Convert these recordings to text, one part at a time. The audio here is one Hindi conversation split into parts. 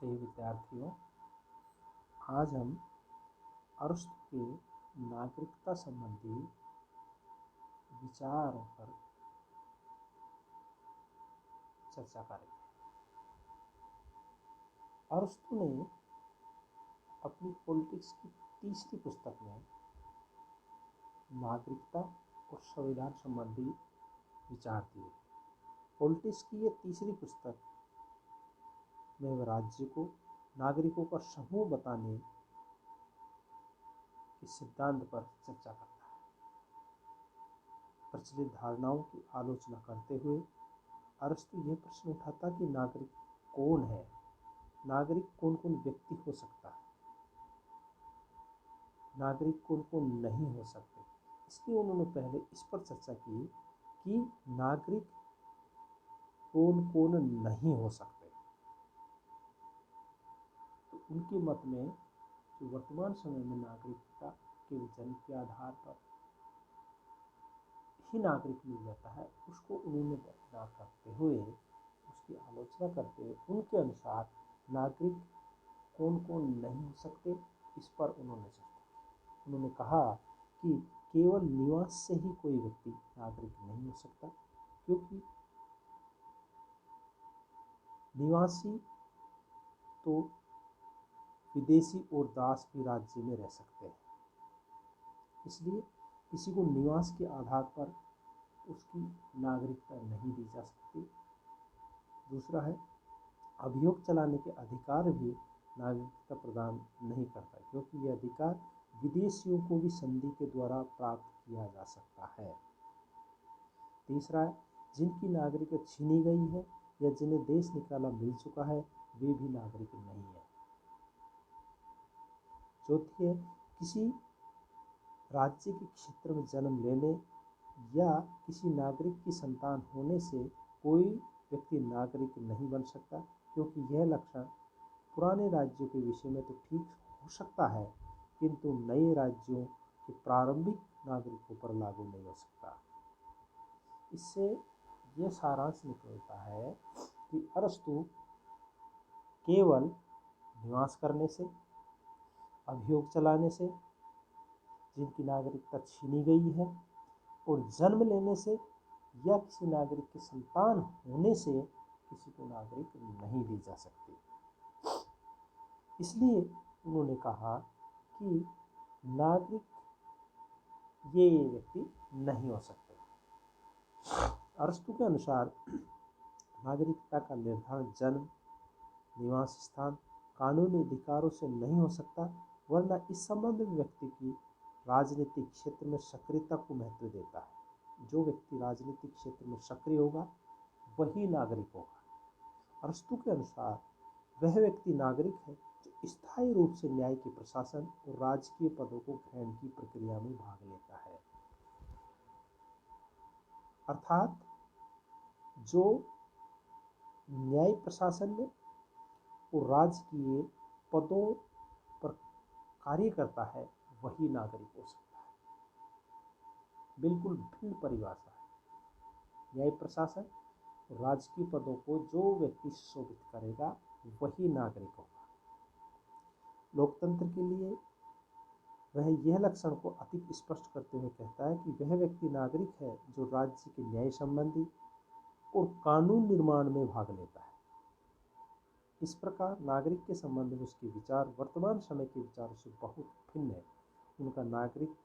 प्रिय विद्यार्थियों, आज हम अरस्तु के नागरिकता संबंधी विचारों पर चर्चा करेंगे। अरस्तु ने अपनी पॉलिटिक्स की तीसरी पुस्तक में नागरिकता और संविधान संबंधी विचार दिए। पॉलिटिक्स की ये तीसरी पुस्तक में वह राज्य को नागरिकों का समूह बताने के सिद्धांत पर चर्चा करता है। प्रचलित धारणाओं की आलोचना करते हुए अरस्तु यह प्रश्न उठाता कि नागरिक कौन है, नागरिक कौन कौन व्यक्ति हो सकता है, नागरिक कौन कौन नहीं हो सकते। इसलिए उन्होंने पहले इस पर चर्चा की कि नागरिक कौन कौन नहीं हो सकते। तो उनके मत में जो वर्तमान समय में नागरिकता के जन्म के आधार पर ही नागरिक मिल जाता है, उसको उन्होंने बरकरार करते हुए, उसकी आलोचना करते हुए, उनके अनुसार नागरिक कौन कौन नहीं हो सकते, इस पर उन्होंने चर्चा की। उन्होंने कहा कि केवल निवास से ही कोई व्यक्ति नागरिक नहीं हो सकता, क्योंकि निवासी तो विदेशी और दास भी राज्य में रह सकते हैं। इसलिए किसी को निवास के आधार पर उसकी नागरिकता नहीं दी जा सकती। दूसरा है, अभियोग चलाने के अधिकार भी नागरिकता प्रदान नहीं करता, क्योंकि यह अधिकार विदेशियों को भी संधि के द्वारा प्राप्त किया जा सकता है। तीसरा है, जिनकी नागरिकता छीनी गई है या जिन्हें देश निकाला मिल चुका है, वे भी नागरिक नहीं है। चौथी है, किसी राज्य के क्षेत्र में जन्म लेने या किसी नागरिक की संतान होने से कोई व्यक्ति नागरिक नहीं बन सकता, क्योंकि यह लक्षण पुराने राज्यों के विषय में तो ठीक हो सकता है, किंतु नए राज्यों के प्रारंभिक नागरिकों पर लागू नहीं हो सकता। इससे यह सारांश निकलता है कि अरस्तु केवल निवास करने से, अभियोग चलाने से, जिनकी नागरिकता छीनी गई है, और जन्म लेने से या किसी नागरिक की संतान होने से किसी को नागरिक नहीं दी जा सकती। इसलिए उन्होंने कहा कि नागरिक ये व्यक्ति नहीं हो सकते। अरस्तु के अनुसार नागरिकता का निर्धारण जन्म, निवास स्थान, कानूनी अधिकारों से नहीं हो सकता, वरना इस संबंध में व्यक्ति की राजनीतिक क्षेत्र में सक्रियता को महत्व देता है। जो व्यक्ति राजनीतिक क्षेत्र में सक्रिय होगा वही नागरिक होगा। अरस्तु के अनुसार वह व्यक्ति नागरिक है जो स्थायी रूप से न्याय के प्रशासन और राजकीय पदों को ग्रहण की प्रक्रिया में भाग लेता है। अर्थात जो न्याय प्रशासन में और राजकीय पदों पर कार्य करता है वही नागरिक हो सकता है। बिल्कुल भिन्न परिभाषा है। न्याय प्रशासन और राजकीय पदों को जो व्यक्ति सुशोभित करेगा वही नागरिक होगा। लोकतंत्र के लिए वह यह लक्षण को अधिक स्पष्ट करते हुए कहता है कि वह व्यक्ति नागरिक है जो राज्य के न्याय संबंधी और कानून निर्माण में भाग लेता है। इस प्रकार नागरिक के संबंध में उसके विचार वर्तमान समय के विचारों से बहुत भिन्न है। उनका नागरिक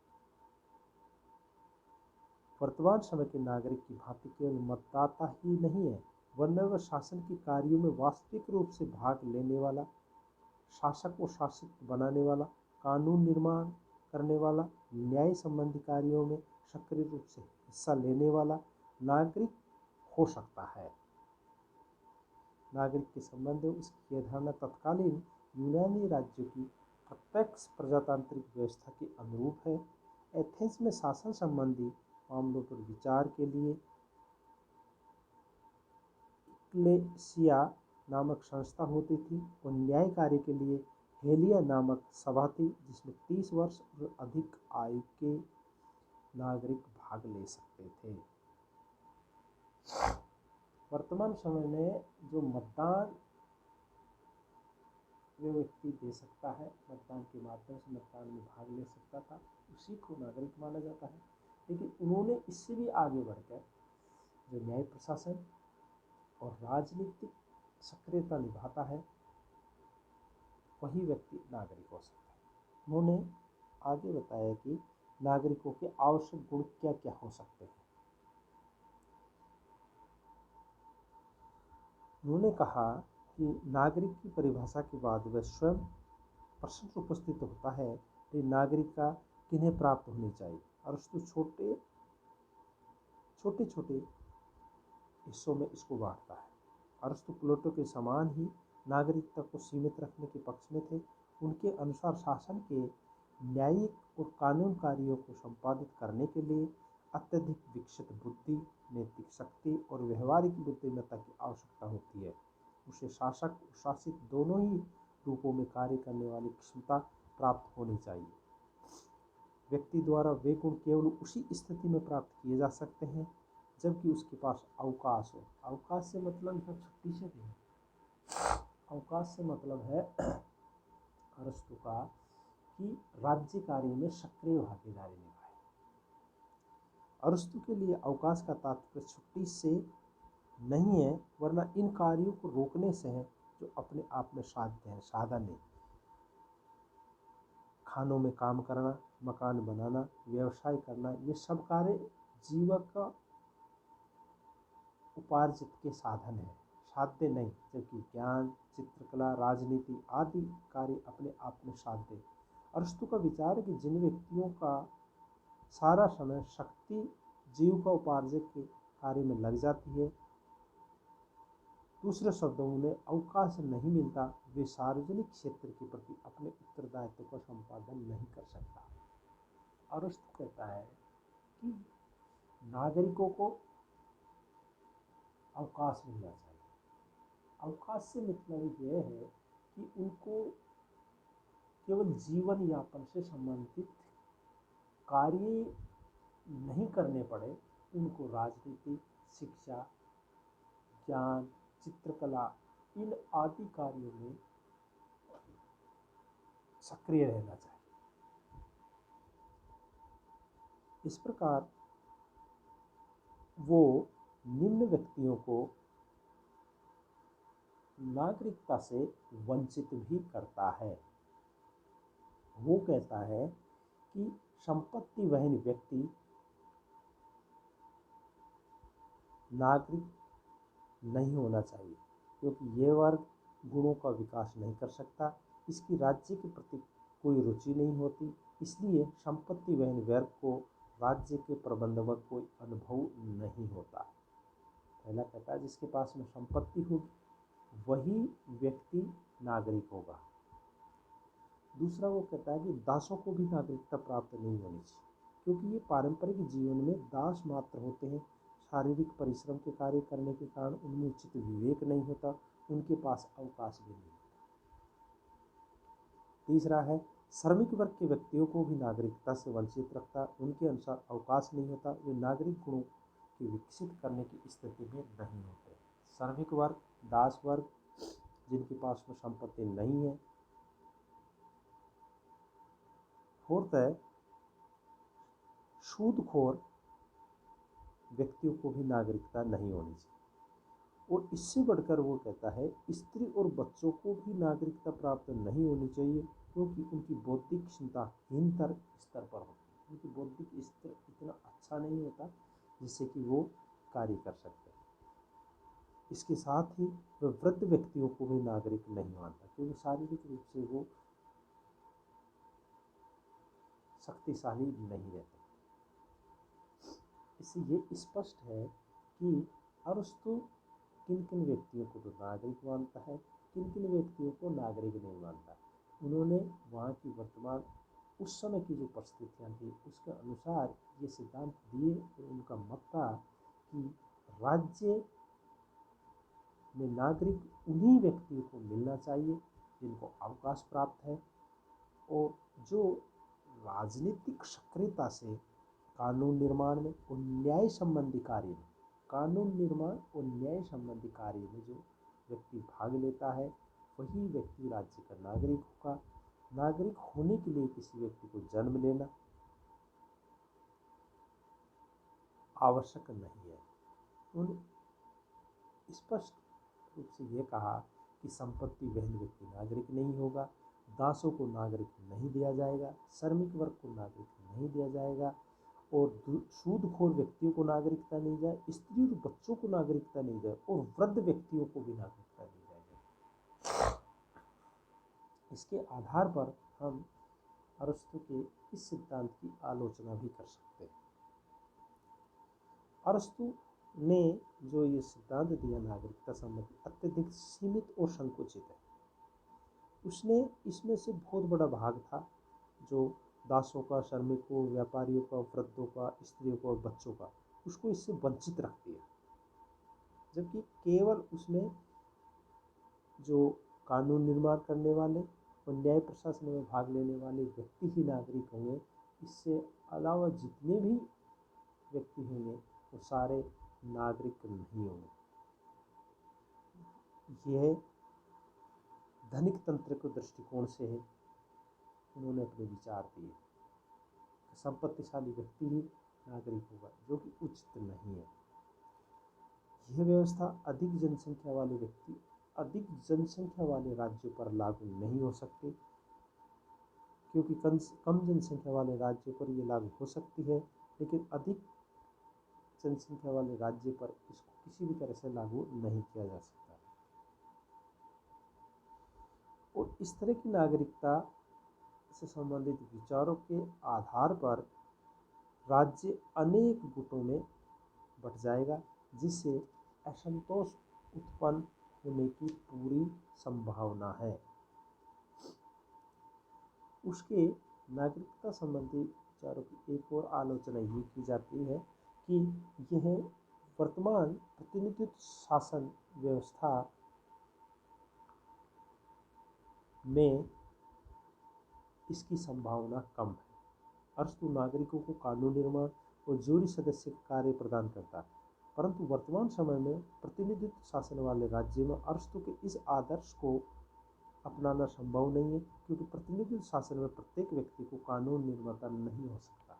वर्तमान समय के नागरिक की भांति केवल मतदाता ही नहीं है, वरन वह शासन के कार्यों में वास्तविक रूप से भाग लेने वाला, शासक और शासित बनाने वाला, कानून निर्माण करने वाला, न्याय संबंधी कार्यों में सक्रिय रूप से हिस्सा लेने वाला नागरिक हो सकता है। नागरिक के संबंध में उसकी यह धारणा तत्कालीन यूनानी राज्यों की प्रत्यक्ष प्रजातांत्रिक व्यवस्था के अनुरूप है। एथेंस में शासन संबंधी मामलों पर विचार के लिए इक्लेसिया नामक संस्था होती थी और न्याय कार्य के लिए हेलिया नामक सभा थी, जिसमें 30 वर्ष और अधिक आयु के नागरिक भाग ले सकते थे। वर्तमान समय में जो मतदान वह व्यक्ति दे सकता है, मतदान के माध्यम से मतदान में भाग ले सकता था, उसी को नागरिक माना जाता है। लेकिन उन्होंने इससे भी आगे बढ़कर जो न्याय प्रशासन और राजनीतिक सक्रियता निभाता है वही व्यक्ति नागरिक हो सकता है। उन्होंने आगे बताया कि नागरिकों के आवश्यक गुण क्या क्या हो सकते हैं। उन्होंने कहा कि नागरिक की परिभाषा के बाद वह स्वयं प्रश्न उपस्थित होता है कि नागरिकता किन्हें प्राप्त होनी चाहिए। अरस्तु छोटे छोटे हिस्सों में इसको बांटता है। अरस्तु प्लेटो के समान ही नागरिकता को सीमित रखने के पक्ष में थे। उनके अनुसार शासन के न्यायिक और कानून कार्यों को संपादित करने के लिए अत्यधिक विकसित बुद्धि, नैतिक शक्ति और व्यवहारिक बुद्धिमत्ता की आवश्यकता होती है। उसे शासक और शासित दोनों ही रूपों में कार्य करने वाली क्षमता प्राप्त होनी चाहिए। व्यक्ति द्वारा वे गुण केवल उसी स्थिति में प्राप्त किए जा सकते हैं जबकि उसके पास अवकाश हो। अवकाश से मतलब है छुट्टी से नहीं, अवकाश से मतलब है अरस्तु का कि राज्य कार्य में सक्रिय भागीदारी निभाए। अरस्तु के लिए अवकाश का तात्पर्य छुट्टी से नहीं है, वरना इन कार्यों को रोकने से है जो अपने आप में साध्य है, साधन है। खानों में काम करना, मकान बनाना, व्यवसाय करना, ये सब कार्य जीवन का उपार्जित के साधन है, साध्य नहीं। जबकि ज्ञान, चित्रकला, राजनीति आदि कार्य अपने आप में साध्य। अरस्तु का विचार है कि जिन व्यक्तियों का सारा समय शक्ति जीव का उपार्जन के कार्य में लग जाती है, दूसरे शब्दों में अवकाश नहीं मिलता, वे सार्वजनिक क्षेत्र के प्रति अपने उत्तरदायित्व का संपादन नहीं कर सकता। अरस्तु कहता है कि नागरिकों को अवकाश मिलना चाहिए। अवकाश से मतलब यह है कि उनको केवल जीवन यापन से संबंधित कार्य नहीं करने पड़े, उनको राजनीति, शिक्षा, ज्ञान, चित्रकला इन आदि कार्यों में सक्रिय रहना चाहिए। इस प्रकार वो निम्न व्यक्तियों को नागरिकता से वंचित भी करता है। वो कहता है कि संपत्ति वहन व्यक्ति नागरिक नहीं होना चाहिए क्योंकि ये वर्ग गुणों का विकास नहीं कर सकता, इसकी राज्य के प्रति कोई रुचि नहीं होती, इसलिए संपत्ति वहन वर्ग को राज्य के प्रबंधन में कोई अनुभव नहीं होता। पहला कहता है जिसके पास में संपत्ति होगी वही व्यक्ति नागरिक होगा। दूसरा वो कहता है कि दासों को भी नागरिकता प्राप्त नहीं होनी चाहिए क्योंकि ये पारंपरिक जीवन में दास मात्र होते हैं। शारीरिक परिश्रम के कार्य करने के कारण उनमें उचित विवेक नहीं होता, उनके पास अवकाश भी नहीं होता। तीसरा है श्रमिक वर्ग के व्यक्तियों को भी नागरिकता से वंचित रखता, उनके अनुसार अवकाश नहीं होता, वे नागरिक गुणों की विकसित करने की स्थिति में नहीं होते। श्रमिक वर्ग, दास वर्ग जिनके पास में संपत्ति नहीं है। फोर्थ है सूदखोर व्यक्तियों को भी नागरिकता नहीं होनी चाहिए। और इससे बढ़कर वो कहता है स्त्री और बच्चों को भी नागरिकता प्राप्त नहीं होनी चाहिए क्योंकि उनकी बौद्धिक क्षमता हीनतर स्तर पर होती है, उनकी बौद्धिक स्तर इतना अच्छा नहीं होता जिससे कि वो कार्य कर सकते हैं। इसके साथ ही वह वृद्ध व्यक्तियों को भी नागरिक नहीं मानता क्योंकि शारीरिक रूप से वो शक्तिशाली नहीं रहते। इससे ये स्पष्ट है कि अरस्तु किन किन व्यक्तियों को तो नागरिक मानता है, किन किन व्यक्तियों को नागरिक नहीं मानता। उन्होंने वहाँ की वर्तमान उस समय की जो परिस्थितियाँ थी उसके अनुसार ये सिद्धांत दिए और उनका मत था कि राज्य में नागरिक उन्हीं व्यक्तियों को मिलना चाहिए जिनको अवकाश प्राप्त है और जो राजनीतिक सक्रियता से कानून निर्माण में और न्याय संबंधी कार्य में, कानून निर्माण और न्याय संबंधी कार्य में जो व्यक्ति भाग लेता है वही व्यक्ति राज्य का नागरिक होगा। नागरिक होने के लिए किसी व्यक्ति को जन्म लेना आवश्यक नहीं है। उन्होंने स्पष्ट रूप से ये कहा कि संपत्ति वहन व्यक्ति नागरिक नहीं होगा, दासों को नागरिक नहीं दिया जाएगा, श्रमिक वर्ग को नागरिक नहीं दिया जाएगा, और सूदखोर व्यक्तियों को नागरिकता नहीं जाए, स्त्री और बच्चों को नागरिकता नहीं जाए, और वृद्ध व्यक्तियों को भी नागरिकता नहीं जाएगी। इसके आधार पर हम अरस्तु के इस सिद्धांत की आलोचना भी कर सकते हैं। अरस्तु ने जो ये सिद्धांत दिया नागरिकता संबंधी, अत्यधिक सीमित और संकुचित है। उसने इसमें से बहुत बड़ा भाग था जो दासों का, श्रमिकों, व्यापारियों का, वृद्धों का, स्त्रियों का और बच्चों का, उसको इससे वंचित रख दिया। जबकि केवल उसमें जो कानून निर्माण करने वाले और न्याय प्रशासन में भाग लेने वाले व्यक्ति ही नागरिक होंगे। इससे अलावा जितने भी व्यक्ति होंगे वो सारे नागरिक नहीं होंगे। यह धनिक तंत्र के दृष्टिकोण से है, उन्होंने अपने विचार दिए। संपत्तिशाली व्यक्ति ही नागरिक होगा, जो कि उचित नहीं है। यह व्यवस्था अधिक जनसंख्या वाले व्यक्ति अधिक जनसंख्या वाले राज्यों पर लागू नहीं हो सकती, क्योंकि कम जनसंख्या वाले राज्यों पर यह लागू हो सकती है, लेकिन अधिक जनसंख्या वाले राज्य पर इसको किसी भी तरह से लागू नहीं किया जा सकता। और इस तरह की नागरिकता से संबंधित विचारों के आधार पर राज्य अनेक गुटों में बंट जाएगा, जिससे असंतोष उत्पन्न होने की पूरी संभावना है। उसके नागरिकता संबंधी विचारों की एक और आलोचना ये की जाती है कि यह वर्तमान प्रतिनिधित्व शासन व्यवस्था में इसकी संभावना कम है। अरस्तु नागरिकों को कानून निर्माण और जूरी सदस्य कार्य प्रदान करता है, परंतु वर्तमान समय में प्रतिनिधित्व शासन वाले राज्य में अरस्तु के इस आदर्श को अपनाना संभव नहीं है, क्योंकि प्रतिनिधित्व शासन में प्रत्येक व्यक्ति को कानून निर्माता नहीं हो सकता।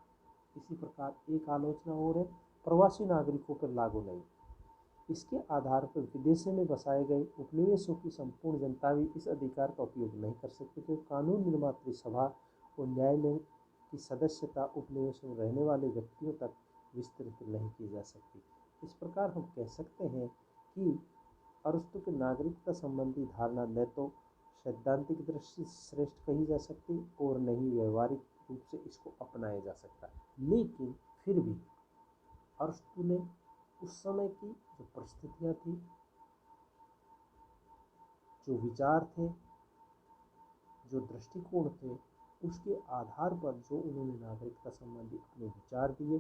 इसी प्रकार एक आलोचना और है प्रवासी नागरिकों पर लागू नहीं। इसके आधार पर विदेशों में बसाए गए उपनिवेशों की संपूर्ण जनता भी इस अधिकार का उपयोग नहीं कर सकती, क्योंकि कानून निर्मात्री सभा और न्यायालय की सदस्यता उपनिवेशों में रहने वाले व्यक्तियों तक विस्तृत नहीं की जा सकती। इस प्रकार हम कह सकते हैं कि अरस्तु के नागरिकता संबंधी धारणा न तो सैद्धांतिक दृष्टि से श्रेष्ठ कही जा सकती और न ही व्यवहारिक रूप से इसको अपनाया जा सकता। लेकिन फिर भी अरस्तु ने उस समय की जो परिस्थितियाँ थी, जो विचार थे, जो दृष्टिकोण थे, उसके आधार पर जो उन्होंने नागरिकता संबंधी अपने विचार दिए,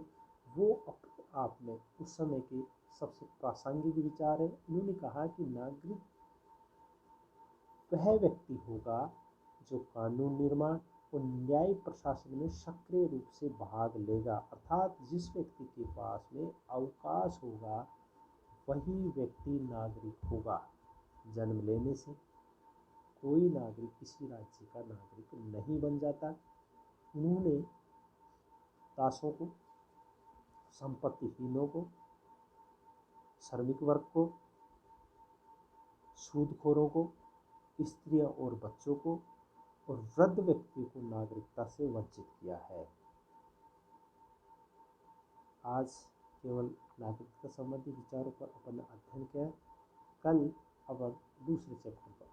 वो अपने आप में उस समय के सबसे प्रासंगिक विचार है। उन्होंने कहा कि नागरिक वह व्यक्ति होगा जो कानून निर्माण और न्याय प्रशासन में सक्रिय रूप से भाग लेगा, अर्थात जिस व्यक्ति के पास में अवकाश होगा वही व्यक्ति नागरिक होगा। जन्म लेने से कोई नागरिक किसी राज्य का नागरिक नहीं बन जाता। उन्होंने दासों को, संपत्तिहीनों को, श्रमिक वर्ग को, सूदखोरों को, स्त्रियों और बच्चों को और वृद्ध व्यक्तियों को नागरिकता से वंचित किया है। आज केवल नागरिकता संबंधी विचारों पर अपन अध्ययन किया। कल अब दूसरे चैप्टर पर